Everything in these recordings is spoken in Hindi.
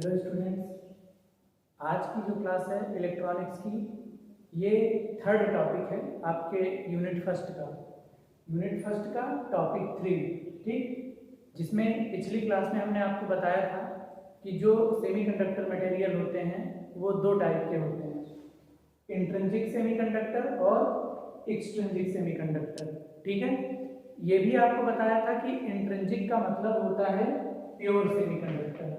हेलो स्टूडेंट्स, आज की जो क्लास है इलेक्ट्रॉनिक्स की, ये थर्ड टॉपिक है आपके यूनिट फर्स्ट का टॉपिक 3। ठीक, जिसमें पिछली क्लास में हमने आपको बताया था कि जो सेमीकंडक्टर मटेरियल होते हैं वो दो टाइप के होते हैं, इंट्रिंसिक सेमीकंडक्टर और एक्सट्रिंसिक सेमीकंडक्टर। ठीक है, ये भी आपको बताया था कि इंट्रिंसिक का मतलब होता है प्योर सेमीकंडक्टर,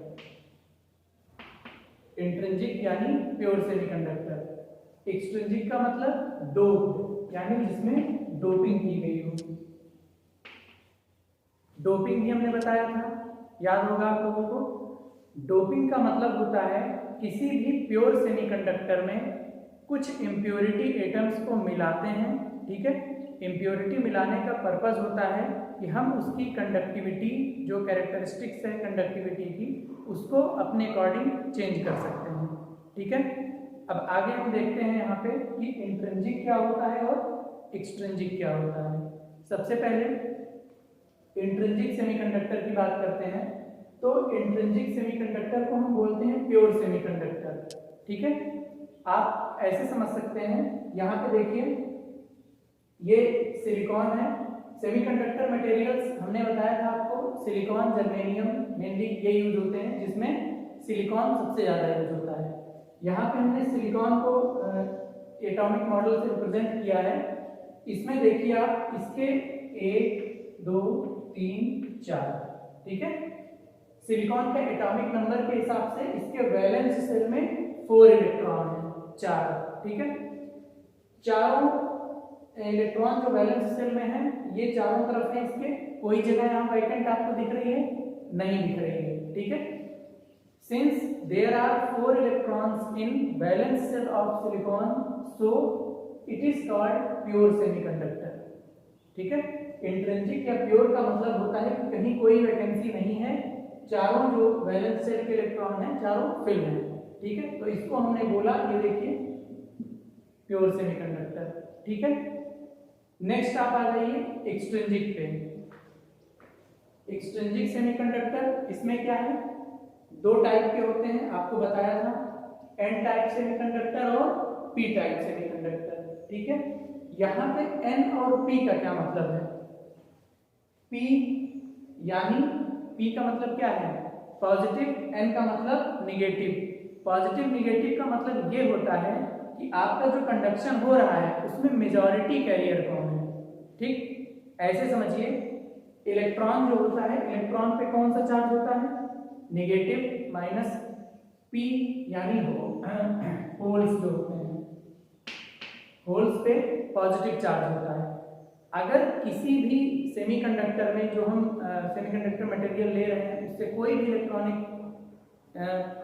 इंट्रिंसिक यानी प्योर सेमीकंडक्टर। एक्सट्रिंसिक का मतलब डोप यानी जिसमें डोपिंग की गई हो। डोपिंग भी हमने बताया था, याद होगा आप लोगों को। डोपिंग का मतलब होता है किसी भी प्योर सेमीकंडक्टर में कुछ इम्प्योरिटी एटम्स को मिलाते हैं। ठीक है, इम्प्योरिटी मिलाने का पर्पस होता है कि हम उसकी कंडक्टिविटी, जो कैरेक्टरिस्टिक्स है कंडक्टिविटी की, उसको अपने अकॉर्डिंग चेंज कर सकते हैं। ठीक है, अब आगे हम देखते हैं यहाँ पे कि इंट्रिंसिक क्या होता है और एक्सट्रिंसिक क्या होता है। सबसे पहले इंट्रिंसिक सेमीकंडक्टर की बात करते हैं, तो इंट्रिंसिक सेमीकंडक्टर को हम बोलते हैं प्योर सेमीकंडक्टर। ठीक है, आप ऐसे समझ सकते हैं, यहाँ पे देखिए ये सिलिकॉन है। सेमीकंडक्टर मटेरियल्स हमने बताया था आपको, सिलिकॉन, जर्मेनियम मेनली ये यूज होते हैं, जिसमें सिलिकॉन सबसे ज़्यादा यूज होता है। यहाँ पे हमने सिलिकॉन को एटॉमिक मॉडल से रिप्रेजेंट किया है। इसमें देखिए आप, इसके 1 2 3 4, ठीक है, सिलिकॉन के एटॉमिक नंबर के हिसाब से इसके वैलेंस सेल में 4 इलेक्ट्रॉन है, 4। ठीक है, चारों इलेक्ट्रॉन जो वैलेंस सेल में है ये चारों तरफ है इसके, कोई जगह यहाँ वैकेंट आपको दिख रही है? नहीं दिख रही है। ठीक है, since there are 4 electrons in valence shell of silicon, so it is called pure semiconductor. ठीक है, इंट्रिंसिक या प्योर का मतलब होता है कि कहीं कोई वैकेंसी नहीं है, चारों जो वैलेंस सेल के इलेक्ट्रॉन हैं चारों फिल हैं। ठीक है, तो इसको हमने बोला, ये देखिए प्योर सेमीकंडक्टर। ठीक है, नेक्स्ट आप आ जाइए एक्सट्रिंसिक पे। एक्सट्रिंसिक सेमीकंडक्टर, इसमें क्या है, दो टाइप के होते हैं, आपको बताया था, एन टाइप सेमीकंडक्टर और पी टाइप सेमीकंडक्टर। ठीक है, यहाँ पे एन और पी का क्या मतलब है? पी यानी, पी का मतलब क्या है? पॉजिटिव, एन का मतलब निगेटिव। पॉजिटिव निगेटिव का मतलब ये होता है कि आपका जो कंडक्शन हो रहा है उसमें मेजॉरिटी कैरियर कौन है। ठीक, ऐसे समझिए, इलेक्ट्रॉन जो होता है, इलेक्ट्रॉन पे कौन सा चार्ज होता है? नेगेटिव माइनस पी, यानी होल्स जो होते हैं, होल्स पे पॉजिटिव चार्ज होता है। अगर किसी भी सेमीकंडक्टर में, जो हम सेमीकंडक्टर मटेरियल ले रहे हैं, उससे कोई भी इलेक्ट्रॉनिक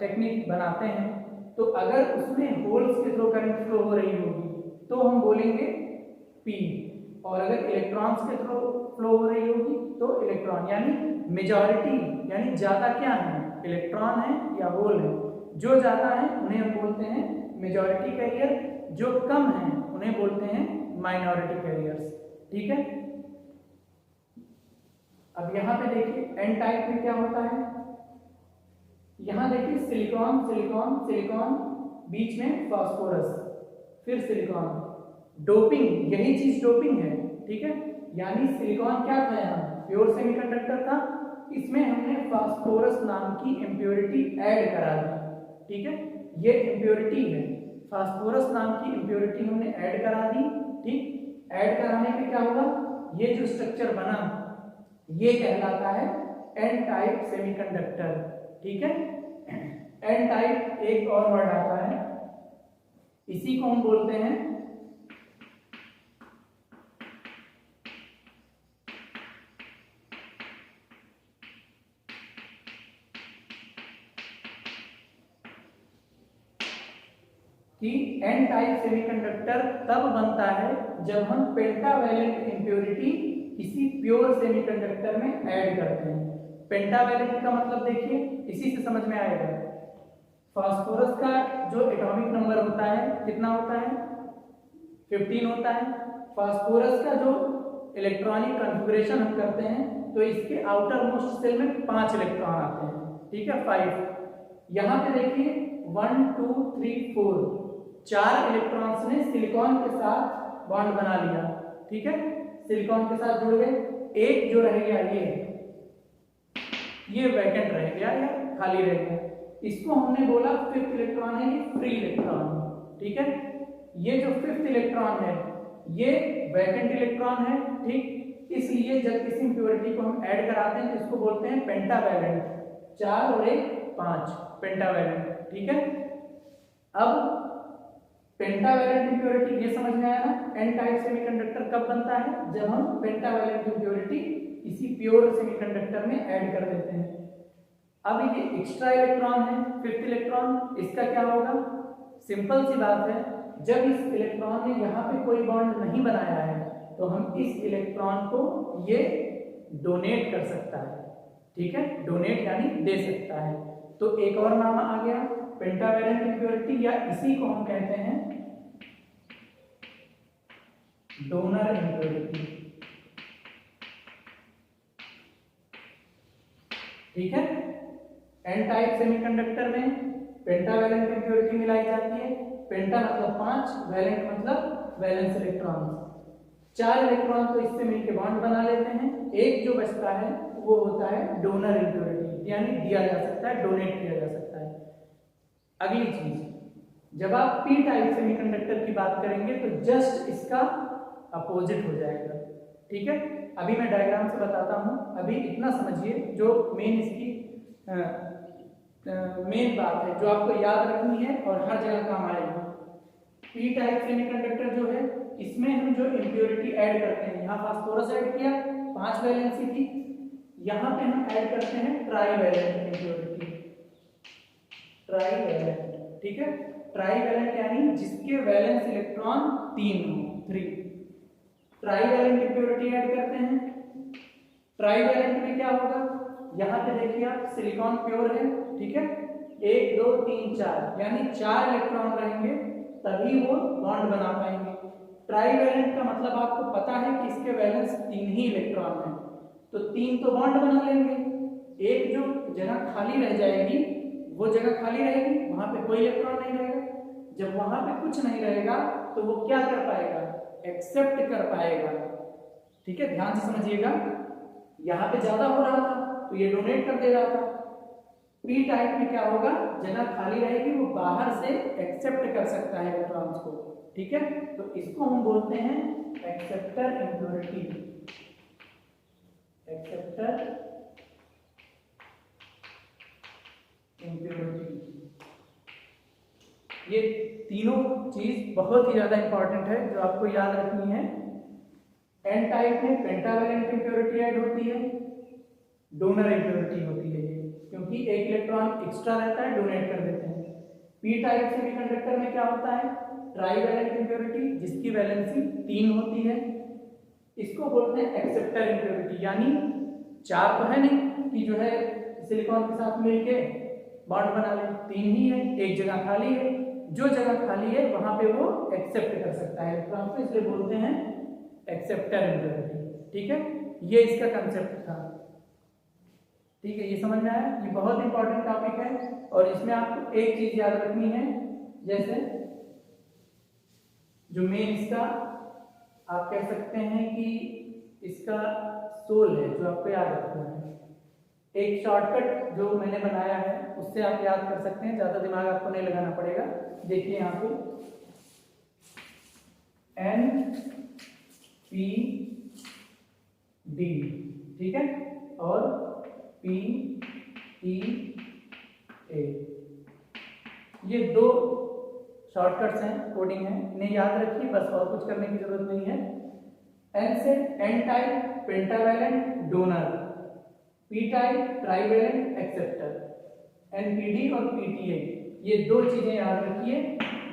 टेक्निक बनाते हैं, तो अगर उसमें होल्स के थ्रू करंट फ्लो हो रही होगी तो हम बोलेंगे पी, और अगर इलेक्ट्रॉन्स के थ्रू फ्लो हो रही होगी तो इलेक्ट्रॉन, यानी मेजॉरिटी, यानी ज्यादा क्या है, इलेक्ट्रॉन है या होल है। जो ज्यादा है उन्हें हम बोलते हैं मेजॉरिटी कैरियर, जो कम है उन्हें बोलते हैं माइनॉरिटी कैरियर्स। ठीक है, अब यहाँ पे देखिए एन टाइप में क्या होता है, यहाँ देखिए सिलिकॉन सिलिकॉन सिलिकॉन, बीच में फास्फोरस, फिर सिलिकॉन, डोपिंग, यही चीज डोपिंग है। ठीक है, यानी सिलिकॉन क्या था, यहाँ प्योर सेमीकंडक्टर था, इसमें हमने फास्फोरस नाम की इम्प्योरिटी ऐड करा दी। ठीक है, ये इम्प्योरिटी है, फास्फोरस नाम की इम्प्योरिटी हमने ऐड करा दी। ठीक, ऐड कराने पे क्या होगा, ये जो स्ट्रक्चर बना ये कहलाता है एन टाइप सेमीकंडक्टर। ठीक है, एन टाइप एक और वर्ड आता है, इसी को हम बोलते हैं कि एन टाइप सेमीकंडक्टर तब बनता है जब हम पेंटावैलेंट इंप्योरिटी किसी प्योर सेमीकंडक्टर में ऐड करते हैं। पेंटावैलेंट का मतलब देखिए, इसी से समझ में आएगा, फास्फोरस का जो एटॉमिक नंबर होता है कितना होता है? 15 होता है। फास्फोरस का जो इलेक्ट्रॉनिक कॉन्फ़िगरेशन हम करते हैं तो इसके आउटर मोस्ट सेल में 5 इलेक्ट्रॉन आते हैं। ठीक है, 5। यहाँ पे देखिए 1 2 3 4 4 इलेक्ट्रॉन्स ने सिलिकॉन के साथ बॉन्ड बना लिया, ठीक है, सिलिकॉन के साथ जुड़ गए। एक जो रह गया ये वैकेंट रह गया या खाली रह गया, इसको हमने बोला फिफ्थ इलेक्ट्रॉन है, ये फ्री इलेक्ट्रॉन, ठीक है। ये जो फिफ्थ इलेक्ट्रॉन है ये वैकेंट इलेक्ट्रॉन है, ठीक। इसलिए जब किसी इंप्योरिटी को हम ऐड कराते हैं तो इसको बोलते हैं पेंटावैलेंट, 4 और 1 5 पेंटावैलेंट, ठीक है। अब पेंटावैलेंट इंप्योरिटी ये समझ में आया ना, एन टाइप सेमीकंडक्टर कब बनता है, जब हम पेंटावैलेंट इंप्योरिटी इसी प्योर सेमीकंडक्टर में ऐड कर देते हैं। अब ये एक्स्ट्रा इलेक्ट्रॉन है, फिफ्थ इलेक्ट्रॉन, इसका क्या होगा, सिंपल सी बात है, जब इस इलेक्ट्रॉन ने यहाँ पे कोई बॉन्ड नहीं बनाया है तो हम इस इलेक्ट्रॉन को ये डोनेट कर सकता है, ठीक है, डोनेट यानी दे सकता है। तो एक और नाम आ गया पेंटावैलेंट इंप्योरिटी, या इसी को हम कहते हैं डोनर इंप्योरिटी, ठीक है। एन टाइप सेमीकंडक्टर में पेंटावैलेंट इंप्योरिटी मिलाई जाती है, पेंटा मतलब 5, वैलेंट मतलब वैलेंस इलेक्ट्रॉन, 4 इलेक्ट्रॉन तो इससे मिलकर बॉन्ड बना लेते हैं, एक जो बचता है वो होता है डोनर इंप्योरिटी, यानी दिया जा सकता है, डोनेट किया जा सकता है। अगली चीज, जब आप पी टाइप सेमीकंडक्टर की बात करेंगे तो जस्ट इसका अपोजिट हो जाएगा, ठीक है। अभी मैं डायग्राम से बताता हूं, अभी इतना समझिए जो मेन इसकी मेन बात है जो आपको याद रखनी है और हर जगह काम आएगी। पी टाइप सेमीकंडक्टर जो है इसमें हम जो इम्प्योरिटी ऐड करते हैं, यहाँ फास्फोरस ऐड किया 5 वैलेंसी थी, यहाँ पे हम ऐड करते हैं ट्राईवैलेंट इम्प्योरिटी, ट्राईवैलेंट, ठीक है। ट्राईवैलेंट यानी जिसके वैलेंस इलेक्ट्रॉन 3 हो, 3, ट्राईवैलेंट इम्प्योरिटी ऐड करते हैं। ट्राईवैलेंट में क्या होगा, यहाँ पे देखिए आप सिलिकॉन प्योर है, ठीक है, 1 2 3 4 यानी 4 इलेक्ट्रॉन रहेंगे तभी वो बॉन्ड बना पाएंगे। ट्राईवैलेंट का मतलब आपको पता है कि इसके वैलेंस 3 ही इलेक्ट्रॉन हैं, तो 3 तो बॉन्ड बना लेंगे, एक जो जगह खाली रह जाएगी वो जगह खाली रहेगी, वहां पे कोई इलेक्ट्रॉन नहीं रहेगा। जब वहां पे कुछ नहीं रहेगा तो वो क्या कर पाएगा, एक्सेप्ट कर पाएगा, ठीक है, ध्यान से समझिएगा। यहाँ पे ज्यादा हो रहा था तो ये डोनेट कर दे रहा था। पी टाइप में क्या होगा, जगह खाली रहेगी, वो बाहर से एक्सेप्ट कर सकता है इलेक्ट्रॉन्स को, ठीक है। तो इसको हम बोलते हैं एक्सेप्टर इम्प्योरिटी, एक्सेप्टर इम्प्योरिटी। ये तीनों चीज बहुत ही ज्यादा इंपॉर्टेंट है जो आपको याद रखनी है। एन टाइप में पेंटावैलेंट इम्प्योरिटी ऐड होती है, डोनर इम्प्योरिटी होती है ये, क्योंकि एक इलेक्ट्रॉन एक्स्ट्रा रहता है, डोनेट कर देते हैं। पी टाइप सेमीकंडक्टर में क्या होता है, ट्राईवैलेंट इम्प्योरिटी जिसकी वैलेंसी 3 होती है, इसको बोलते हैं एक्सेप्टर इम्प्योरिटी, यानी 4 तो है नहीं कि जो है सिलिकॉन के साथ मिलके बॉन्ड बना ले, 3 ही है, एक जगह खाली है, जो जगह खाली है वहां पे वो एक्सेप्ट कर सकता है इलेक्ट्रॉन को, इसलिए बोलते हैं एक्सेप्टर इम्प्योरिटी, ठीक है। ये इसका कंसेप्ट था, ठीक है, ये समझ में आया। ये बहुत इंपॉर्टेंट टॉपिक है और इसमें आपको एक चीज याद रखनी है, जैसे जो मेन इसका आप कह सकते हैं कि इसका सोल है जो आपको याद रखना है। एक शॉर्टकट जो मैंने बनाया है उससे आप याद कर सकते हैं, ज्यादा दिमाग आपको नहीं लगाना पड़ेगा। देखिए यहाँ पे एन पी डी, ठीक है, और पी ई ए, ये 2 शॉर्टकट्स हैं, कोडिंग है, इन्हें याद रखिए बस, और कुछ करने की जरूरत नहीं है। एन से N type pentavalent donor, P type trivalent acceptor, NPD और पीटीए, ये 2 चीजें याद रखिए,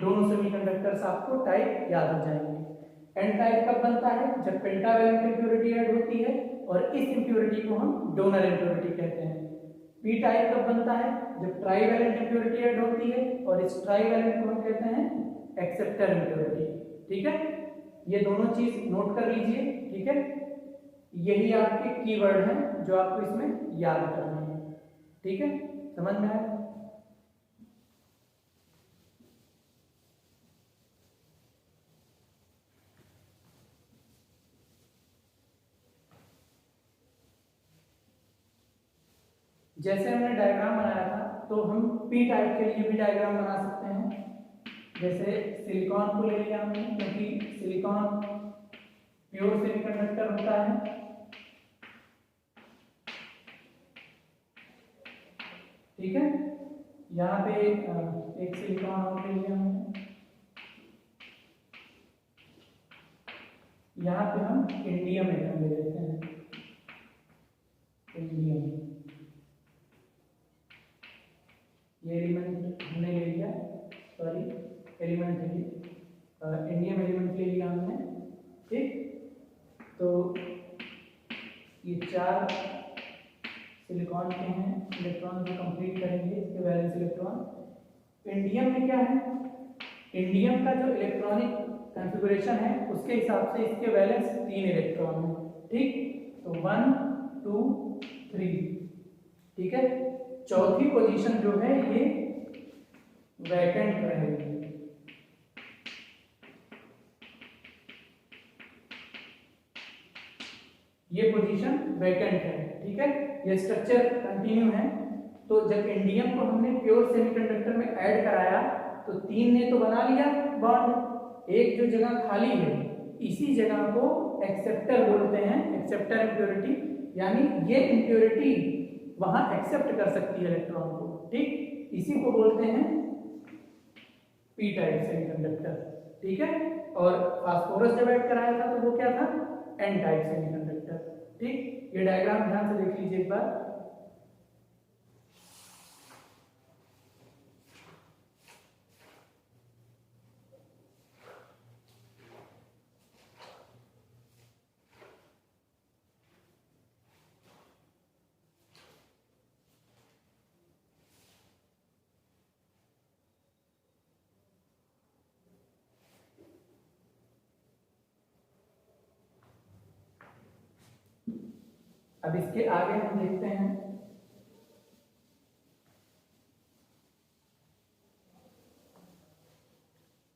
दोनों सेमीकंडक्टर्स आपको टाइप याद हो जाएंगे। एन टाइप कब बनता है, जब पेंटावैलेंट इंप्योरिटी ऐड होती है और इस इंप्योरिटी को हम डोनर इंप्योरिटी कहते हैं। पी टाइप कब बनता है, जब ट्राईवैलेंट इंप्योरिटी ऐड होती है और इस ट्राईवैलेंट को हम कहते हैं एक्सेप्टर इंप्योरिटी, ठीक है। ये दोनों चीज नोट कर लीजिए, ठीक है, यही आपके कीवर्ड हैं जो आपको इसमें याद करने हैं, ठीक है, समझ में आया। जैसे हमने डायग्राम बनाया था तो हम पी टाइप के लिए भी डायग्राम बना सकते हैं। जैसे सिलिकॉन को ले लिया हमने, क्योंकि सिलिकॉन प्योर सेमीकंडक्टर होता है। ठीक है, यहाँ पे एक सिलिकॉन और ले लिया हमने। यहाँ पे हम इंडियम एटम ले लेते हैं, इंडियम। ये एलिमेंट हमने ले लिया, सॉरी एलिमेंट है ये, इंडियम एलिमेंट ले लिया हमने। ठीक, तो ये 4 सिलिकॉन के हैं, इलेक्ट्रॉन को कंप्लीट करेंगे इसके वैलेंस इलेक्ट्रॉन। इंडियम में क्या है, इंडियम का जो इलेक्ट्रॉनिक कॉन्फ़िगरेशन है उसके हिसाब से इसके वैलेंस 3 इलेक्ट्रॉन हैं। ठीक, तो 1 2 3। ठीक है, चौथी पोजीशन जो है ये वैकेंट रहेगी। ये पोजीशन वैकेंट है। ठीक है, ये स्ट्रक्चर कंटिन्यू है। तो जब इंडियम को हमने प्योर सेमीकंडक्टर में ऐड कराया तो 3 ने तो बना लिया बॉन्ड, एक जो जगह खाली है इसी जगह को एक्सेप्टर बोलते हैं, एक्सेप्टर इम्प्योरिटी, यानी ये इम्प्योरिटी वहां एक्सेप्ट कर सकती है इलेक्ट्रॉन को। ठीक, इसी को बोलते हैं पी टाइप सेमीकंडक्टर। ठीक है, और फास्फोरस जब ऐड कराया था तो वो क्या था, एन टाइप सेमीकंडक्टर। ठीक, ये डायग्राम ध्यान से देख लीजिए एक बार। अब इसके आगे हम देखते हैं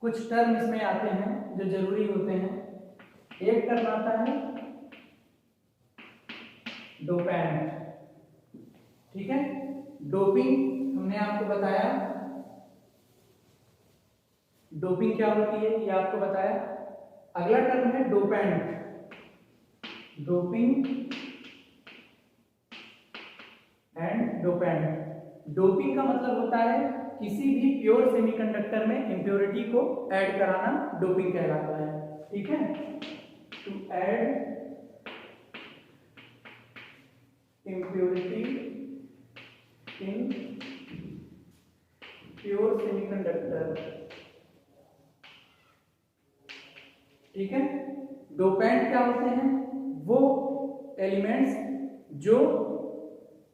कुछ टर्म इसमें आते हैं जो जरूरी होते हैं। एक टर्म आता है डोपेंट। ठीक है, डोपिंग हमने आपको बताया, डोपिंग क्या होती है ये आपको बताया। अगला टर्म है dopant, doping and dopant. Doping का मतलब होता है किसी भी प्योर सेमीकंडक्टर में इंप्योरिटी को ऐड कराना डोपिंग कहलाता है। ठीक है, to add impurity in pure semiconductor। ठीक है, डोपेंट क्या होते हैं, वो एलिमेंट्स जो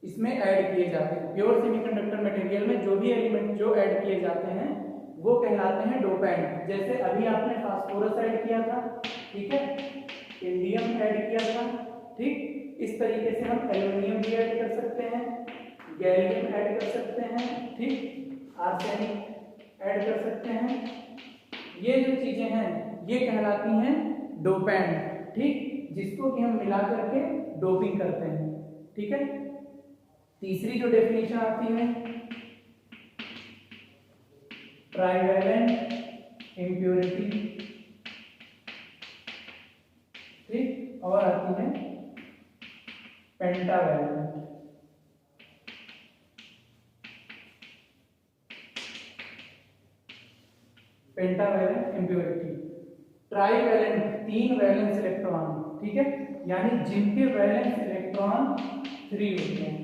इसमें ऐड किए जाते हैं, प्योर सेमीकंडक्टर मटेरियल में जो भी एलिमेंट जो ऐड किए जाते हैं वो कहलाते हैं डोपेंट। जैसे अभी आपने फास्फोरस ऐड किया था, ठीक है, इंडियम ऐड किया था। ठीक, इस तरीके से हम एल्युमिनियम भी ऐड कर सकते हैं, गैलियम ऐड कर सकते हैं, ठीक, आर्सेनिक ऐड कर सकते हैं। ये जो चीजें हैं ये कहलाती हैं डोपेंट। ठीक, जिसको कि हम मिला करके डोपिंग करते हैं। ठीक है, तीसरी जो डेफिनेशन आती है ट्राइवैलेंट इम्प्योरिटी। ठीक, और आती है pentavalent. Pentavalent impurity. Trivalent 3 valence electron, ठीक है, यानी जिनके वैलेंस इलेक्ट्रॉन 3 होते हैं।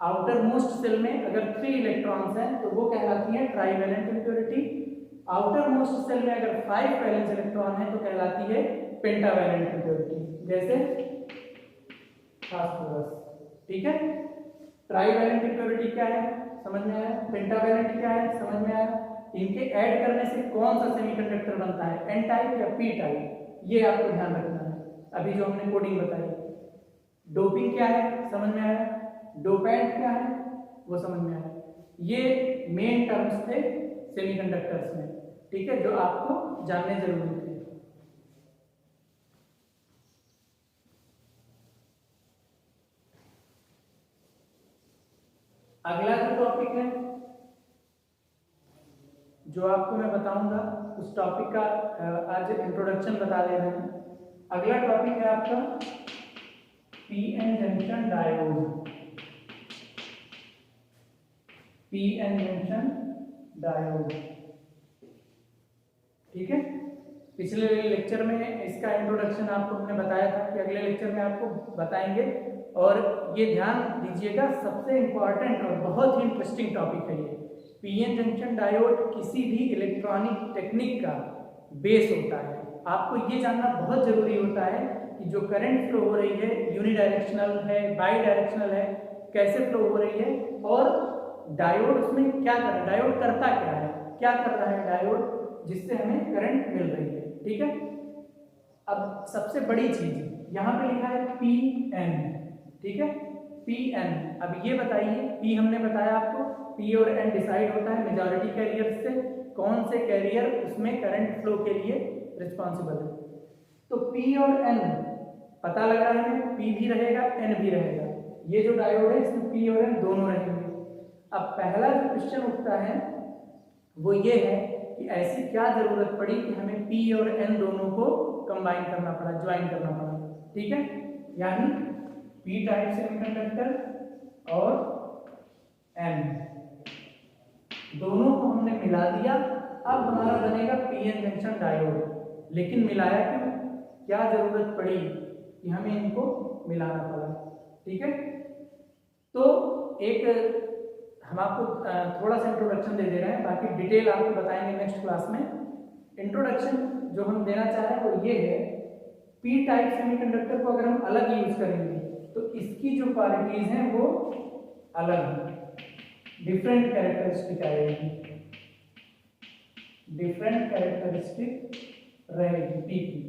आउटर मोस्ट सेल में अगर 3 इलेक्ट्रॉन्स हैं तो वो कहलाती है trivalent impurity. Outer most shell में अगर 5 वैलेंस इलेक्ट्रॉन है तो कहलाती है पेंटावैलेंट इम्प्योरिटी, जैसे फास्फोरस। ठीक है, ट्राइवैलेंट इम्प्योरिटी क्या है समझ में आया, पेंटावैलेंट क्या है समझ में आया। इनके ऐड करने से कौन सा सेमीकंडक्टर बनता है, एन टाइप या पी टाइप, ये आपको ध्यान रखना है। अभी जो हमने कोडिंग बताई, डोपिंग क्या है समझ में आया, डोपेंट क्या है वो समझ में आया। ये मेन टर्म्स थे सेमीकंडक्टर्स में, ठीक है, जो आपको जानने जरूरी थे। अगला जो टॉपिक है जो आपको मैं बताऊंगा उस टॉपिक का आज इंट्रोडक्शन बता दे रहे हैं। अगला टॉपिक है आपका PN junction diode. PN junction diode, ठीक है। पिछले लेक्चर में इसका इंट्रोडक्शन आपको हमने बताया था कि अगले लेक्चर में आपको बताएंगे, और ये ध्यान दीजिएगा सबसे इंपॉर्टेंट और बहुत ही इंटरेस्टिंग टॉपिक है ये। पीएन जंक्शन डायोड किसी भी इलेक्ट्रॉनिक टेक्निक का बेस होता है। आपको ये जानना बहुत जरूरी होता है कि जो करंट फ्लो हो रही है यूनिडायरेक्शनल है, बाई डायरेक्शनल है, कैसे फ्लो हो रही है, और डायोड उसमें क्या कर रहा है, डायोड करता क्या है, क्या कर रहा है डायोड जिससे हमें करंट मिल रही है, ठीक है। अब सबसे बड़ी चीज यहाँ पे लिखा है पीएन, ठीक है, पीएन। अब ये बताइए, पी हमने बताया आपको, पी और एन डिसाइड होता है मेजॉरिटी कैरियर से, कौन से कैरियर उसमें करंट फ्लो के लिए रिस्पॉन्सिबल है। तो पी और एन पता लगा है, पी भी रहेगा एन भी रहेगा। ये जो डायोड है इसमें पी और एन दोनों रहेंगे। अब पहला जो क्वेश्चन उठता है वो ये है कि ऐसी क्या जरूरत पड़ी कि हमें पी और एन दोनों को कंबाइन करना पड़ा, ज्वाइन करना पड़ा, ठीक है। यानी पी टाइप सेमीकंडक्टर और एन दोनों को हमने मिला दिया। अब हमारा बनेगा पीएन जंक्शन डायोड। लेकिन मिलाया क्यों, क्या जरूरत पड़ी कि हमें इनको मिलाना पड़ा, ठीक है। तो एक हम आपको थोड़ा सा इंट्रोडक्शन दे दे रहे हैं, बाकी डिटेल आपको बताएंगे नेक्स्ट क्लास में। इंट्रोडक्शन जो हम देना चाह रहे हैं वो ये है, पी टाइप सेमीकंडक्टर को अगर हम अलग यूज करेंगे तो इसकी जो क्वालिटीज हैं वो अलग हैं, डिफरेंट कैरेक्टरिस्टिक आएगी, डिफरेंट कैरेक्टरिस्टिक रहेगी पी की।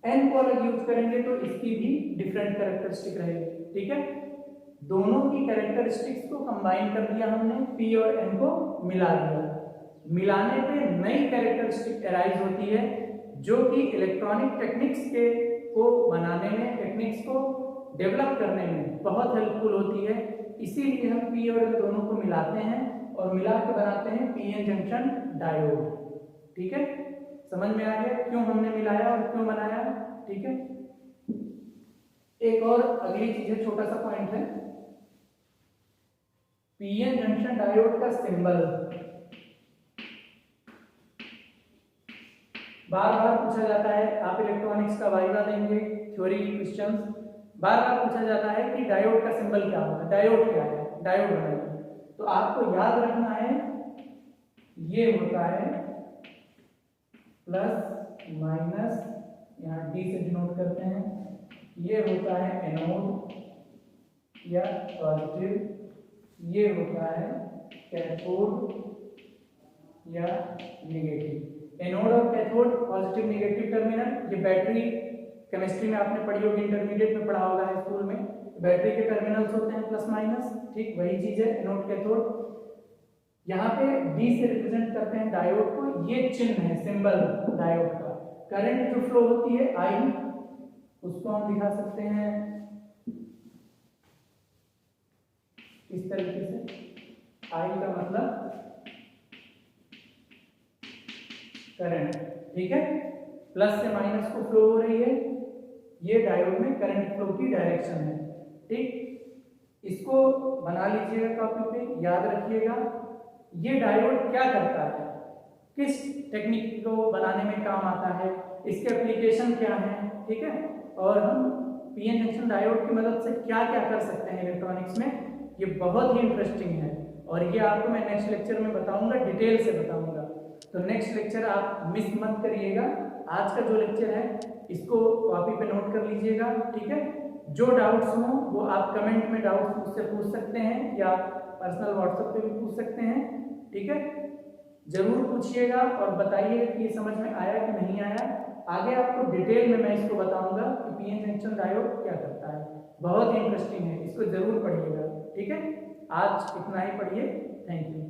एन को अलग यूज करेंगे तो इसकी भी डिफरेंट कैरेक्टरिस्टिक रहेगी, ठीक है। दोनों की कैरेक्टरिस्टिक्स को कंबाइन कर दिया हमने, पी और एन को मिला दिया। मिलाने पे नई कैरेक्टरिस्टिक अराइज होती है जो कि इलेक्ट्रॉनिक टेक्निक्स के को बनाने में, टेक्निक्स को डेवलप करने में बहुत हेल्पफुल होती है। इसीलिए हम पी और एन दोनों को मिलाते हैं और मिला के बनाते हैं पीएन जंक्शन डायोड, ठीक है। समझ में आ गया क्यों हमने मिलाया और क्यों बनाया, ठीक है। एक और अगली चीज है, छोटा सा पॉइंट है, पीएन जंक्शन डायोड का सिंबल बार बार पूछा जाता है। आप इलेक्ट्रॉनिक्स का वाइवा देंगे, थ्योरी क्वेश्चंस, बार बार पूछा जाता है कि डायोड का सिंबल क्या होता है, डायोड क्या है, डायोड बनाइए। तो आपको याद रखना है ये होता है प्लस माइनस, यहाँ डी से डिनोट करते हैं, ये होता है एनोड या पॉजिटिव, ये होता है कैथोड या नेगेटिव। एनोड और कैथोड पॉजिटिव नेगेटिव टर्मिनल, ये बैटरी केमिस्ट्री में आपने पढ़ी होगी, इंटरमीडिएट में पढ़ा होगा है स्कूल में, बैटरी के टर्मिनल्स होते हैं प्लस माइनस, ठीक वही चीज है एनोड कैथोड। यहाँ पे डी से रिप्रेजेंट करते हैं डायोड को, ये चिन्ह है सिंबल डायोड का। करंट जो फ्लो होती है आई, उसको हम दिखा सकते हैं इस तरीके से, आई का मतलब करंट, ठीक है। प्लस से माइनस को फ्लो हो रही है, ये डायोड में करंट फ्लो की डायरेक्शन है, ठीक। इसको बना लीजिएगा कॉपी पे, याद रखिएगा। ये डायोड क्या करता है, किस टेक्निक को बनाने में काम आता है, इसके एप्लीकेशन क्या है, ठीक है। और हम पीएन जंक्शन डायोड की मदद से क्या क्या कर सकते हैं इलेक्ट्रॉनिक्स में, ये बहुत ही इंटरेस्टिंग है और ये आपको मैं नेक्स्ट लेक्चर में बताऊंगा, डिटेल से बताऊंगा। तो नेक्स्ट लेक्चर आप मिस मत करिएगा। आज का जो लेक्चर है इसको कॉपी पे नोट कर लीजिएगा, ठीक है। जो डाउट्स हों वो आप कमेंट में डाउट्स मुझसे पूछ सकते हैं या पर्सनल व्हाट्सएप पे भी पूछ सकते हैं, ठीक है। जरूर पूछिएगा और बताइए कि ये समझ में आया कि नहीं आया। आगे आपको डिटेल में मैं इसको बताऊंगा कि पीएन जंक्शन डायोड क्या करता है, बहुत ही इंटरेस्टिंग है, इसको जरूर पढ़िएगा, ठीक है। आज इतना ही पढ़िए, थैंक यू।